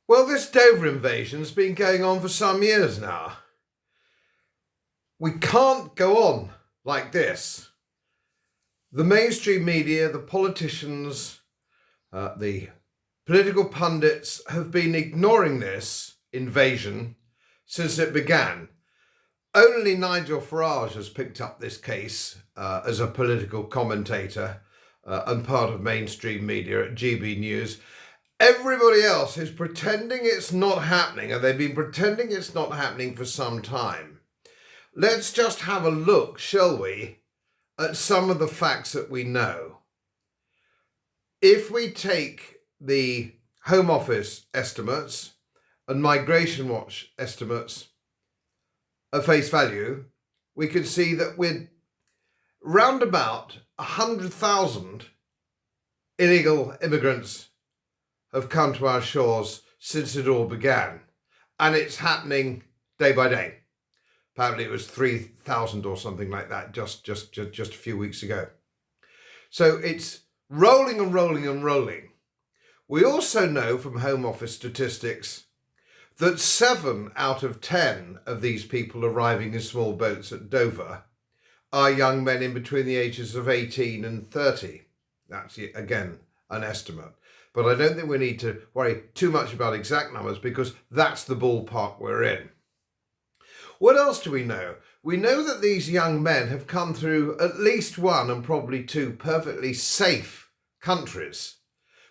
Well, this Dover invasion's been going on for some years now. We can't go on like this. The mainstream media, the politicians, the political pundits have been ignoring this invasion since it began. Only Nigel Farage has picked up this case as a political commentator and part of mainstream media at GB News. Everybody else is pretending it's not happening, and they've been pretending it's not happening for some time. Let's just have a look, shall we, at some of the facts that we know. If we take the Home Office estimates and Migration Watch estimates at face value, we can see that we're round about 100,000 illegal immigrants have come to our shores since it all began. And it's happening day by day. Apparently it was 3,000 or something like that just a few weeks ago. So it's rolling and rolling and rolling. We also know from Home Office statistics that 7 out of 10 of these people arriving in small boats at Dover are young men in between the ages of 18 and 30. That's, again, an estimate. But I don't think we need to worry too much about exact numbers because that's the ballpark we're in. What else do we know? We know that these young men have come through at least one and probably two perfectly safe countries,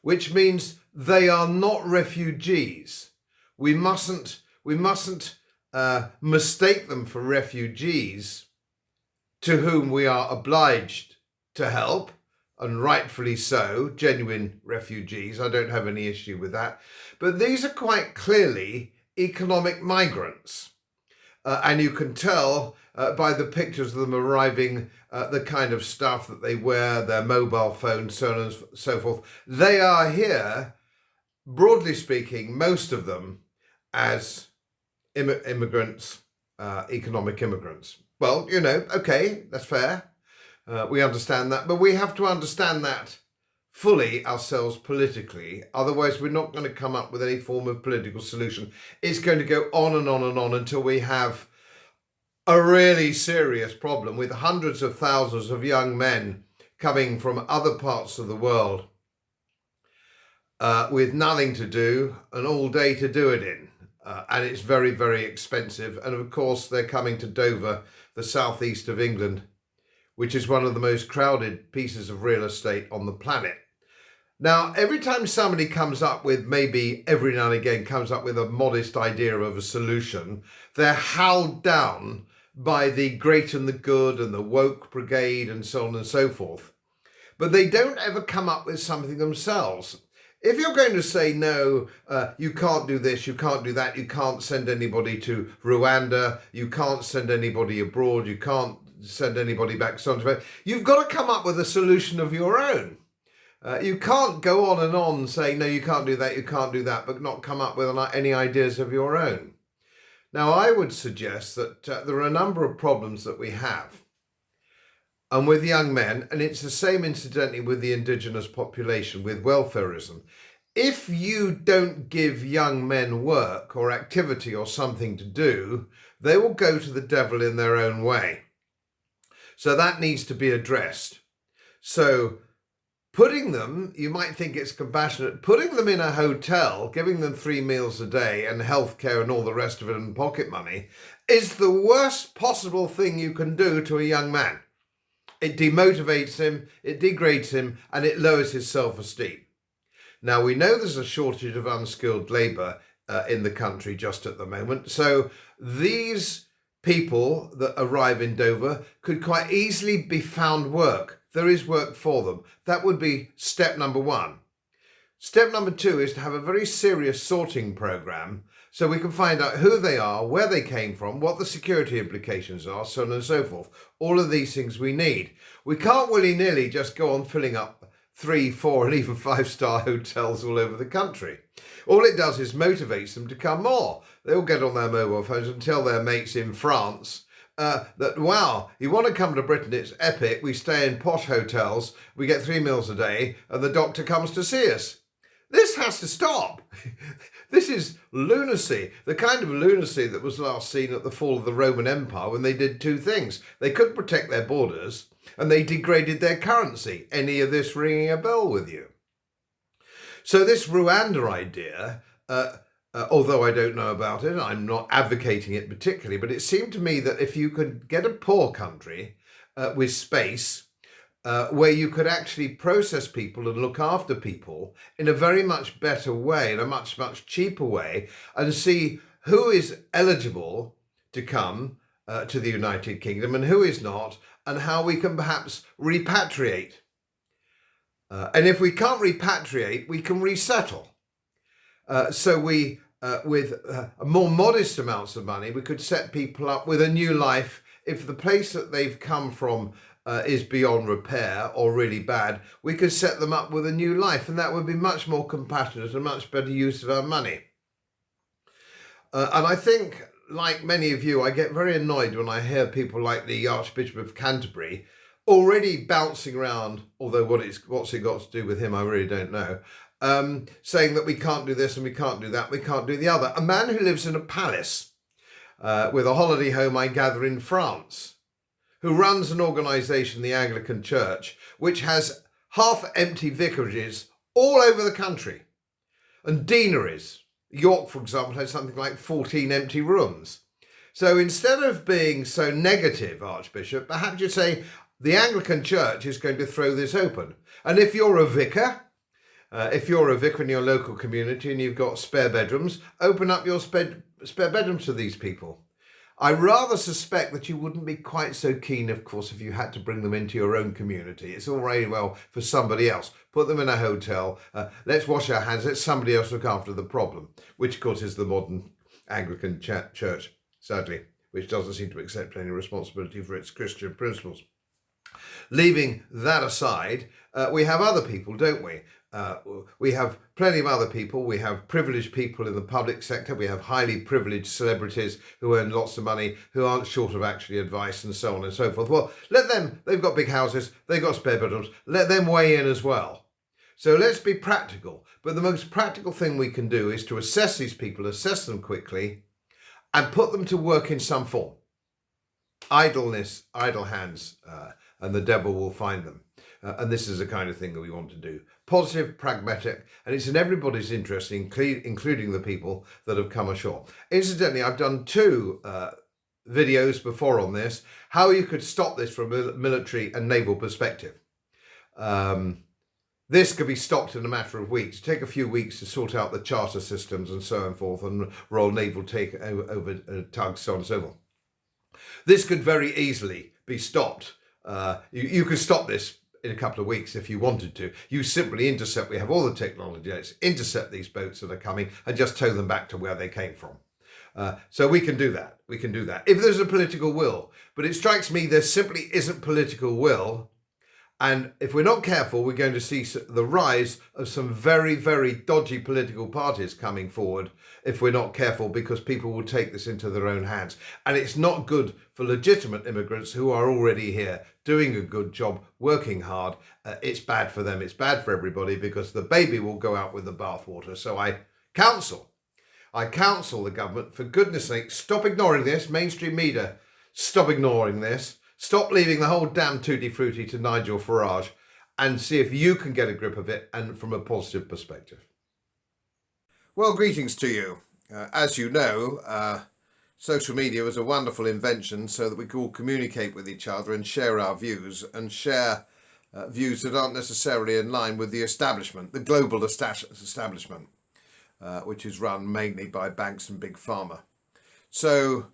which means they are not refugees. We mustn't mistake them for refugees to whom we are obliged to help, and rightfully so, genuine refugees. I don't have any issue with that. But these are quite clearly economic migrants. And you can tell by the pictures of them arriving, the kind of stuff that they wear, their mobile phones, so on and so forth. They are here, broadly speaking, most of them as immigrants, economic immigrants. Well, okay, that's fair. We understand that, but we have to understand that fully ourselves politically. Otherwise, we're not going to come up with any form of political solution. It's going to go on and on and on until we have a really serious problem with hundreds of thousands of young men coming from other parts of the world with nothing to do and all day to do it in. And it's very, very expensive. And of course, they're coming to Dover, the southeast of England, which is one of the most crowded pieces of real estate on the planet. Now, every time somebody comes up with, maybe every now and again, comes up with a modest idea of a solution, they're howled down by the great and the good and the woke brigade and so on and so forth. But they don't ever come up with something themselves. If you're going to say, no, you can't do this, you can't do that, you can't send anybody to Rwanda, you can't send anybody abroad, you can't send anybody back, so on and so forth, you've got to come up with a solution of your own. You can't go on and on saying, no, you can't do that, you can't do that, but not come up with any ideas of your own. Now, I would suggest that there are a number of problems that we have. And with young men, and it's the same incidentally with the indigenous population, with welfarism. If you don't give young men work or activity or something to do, they will go to the devil in their own way. So that needs to be addressed. So putting them, you might think it's compassionate, putting them in a hotel, giving them 3 meals a day and healthcare and all the rest of it and pocket money is the worst possible thing you can do to a young man. It demotivates him, it degrades him, and it lowers his self-esteem. Now, we know there's a shortage of unskilled labour in the country just at the moment. So these people that arrive in Dover could quite easily be found work. There is work for them. That would be step number 1. Step number 2 is to have a very serious sorting programme so we can find out who they are, where they came from, what the security implications are, so on and so forth. All of these things we need. We can't willy-nilly just go on filling up 3, 4 and even 5-star hotels all over the country. All it does is motivates them to come more. They'll get on their mobile phones and tell their mates in France that, wow, you want to come to Britain, it's epic. We stay in posh hotels, we get 3 meals a day, and the doctor comes to see us. This has to stop. This is lunacy, the kind of lunacy that was last seen at the fall of the Roman Empire when they did two things. They couldn't protect their borders and they degraded their currency. Any of this ringing a bell with you? So this Rwanda idea, although I don't know about it, I'm not advocating it particularly, but it seemed to me that if you could get a poor country with space, where you could actually process people and look after people in a very much better way, in a much, much cheaper way, and see who is eligible to come to the United Kingdom and who is not, and how we can perhaps repatriate. And if we can't repatriate, we can resettle. So we, with more modest amounts of money, we could set people up with a new life. If the place that they've come from is beyond repair or really bad, we could set them up with a new life, and that would be much more compassionate and much better use of our money. And I think, like many of you, I get very annoyed when I hear people like the Archbishop of Canterbury already bouncing around, although what's it got to do with him, I really don't know, saying that we can't do this and we can't do that, we can't do the other. A man who lives in a palace with a holiday home, I gather, in France, who runs an organisation, the Anglican Church, which has half-empty vicarages all over the country, and deaneries. York, for example, has something like 14 empty rooms. So instead of being so negative, Archbishop, perhaps you say the Anglican Church is going to throw this open. And if you're a vicar, in your local community and you've got spare bedrooms, open up your spare bedrooms to these people. I rather suspect that you wouldn't be quite so keen, of course, if you had to bring them into your own community. It's all very well for somebody else. Put them in a hotel. Let's wash our hands. Let somebody else look after the problem, which, of course, is the modern Anglican Church, sadly, which doesn't seem to accept any responsibility for its Christian principles. Leaving that aside, we have other people, don't we? We have plenty of other people. We have privileged people in the public sector. We have highly privileged celebrities who earn lots of money, who aren't short of actually advice and so on and so forth. Well, let them, they've got big houses, they've got spare bedrooms, let them weigh in as well. So let's be practical. But the most practical thing we can do is to assess these people, assess them quickly, and put them to work in some form. Idleness, idle hands, and the devil will find them. And this is the kind of thing that we want to do. Positive, pragmatic, and it's in everybody's interest, including the people that have come ashore. Incidentally, I've done two videos before on this, how you could stop this from a military and naval perspective. This could be stopped in a matter of weeks. Take a few weeks to sort out the charter systems and so on and forth, and Royal Naval take over tugs, so on and so forth. This could very easily be stopped. You could stop this in a couple of weeks if you wanted to. You simply intercept, we have all the technology, intercept these boats that are coming and just tow them back to where they came from. So we can do that. We can do that if there's a political will. But it strikes me there simply isn't political will. And if we're not careful, we're going to see the rise of some very, very dodgy political parties coming forward if we're not careful, because people will take this into their own hands. And it's not good for legitimate immigrants who are already here, doing a good job, working hard. It's bad for them. It's bad for everybody, because the baby will go out with the bathwater. So I counsel the government, for goodness sake, stop ignoring this. Mainstream media, stop ignoring this. Stop leaving the whole damn tutti frutti to Nigel Farage, and see if you can get a grip of it, and from a positive perspective. Well, greetings to you. As you know, social media was a wonderful invention so that we could all communicate with each other and share our views, and share views that aren't necessarily in line with the establishment, the global establishment, which is run mainly by banks and big pharma. So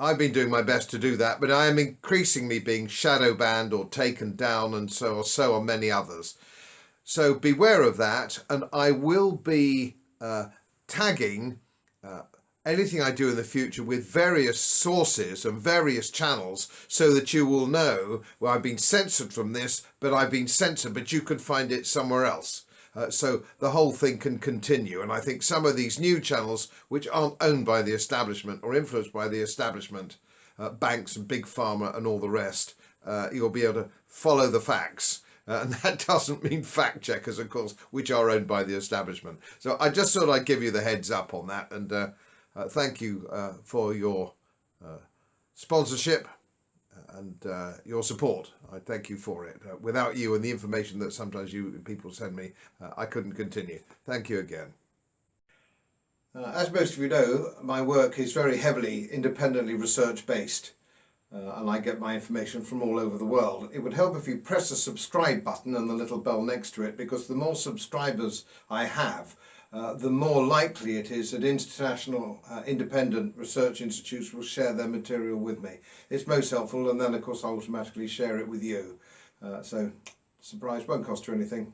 I've been doing my best to do that, but I am increasingly being shadow banned or taken down, and so are many others. So beware of that, and I will be tagging anything I do in the future with various sources and various channels, so that you will know, well, I've been censored from this, but I've been censored, but you can find it somewhere else. So the whole thing can continue. And I think some of these new channels, which aren't owned by the establishment or influenced by the establishment, banks and big pharma and all the rest, you'll be able to follow the facts And that doesn't mean fact checkers, of course, which are owned by the establishment. So I just thought I'd give you the heads up on that, and thank you for your sponsorship and your support. I thank you for it. Without you and the information that sometimes you people send me, I couldn't continue. Thank you again. As most of you know, my work is very heavily independently research based, and I get my information from all over the world. It would help if you press the subscribe button and the little bell next to it, because the more subscribers I have, the more likely it is that international independent research institutes will share their material with me. It's most helpful, and then of course I automatically share it with you. So, surprise, won't cost you anything.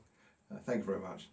Thank you very much.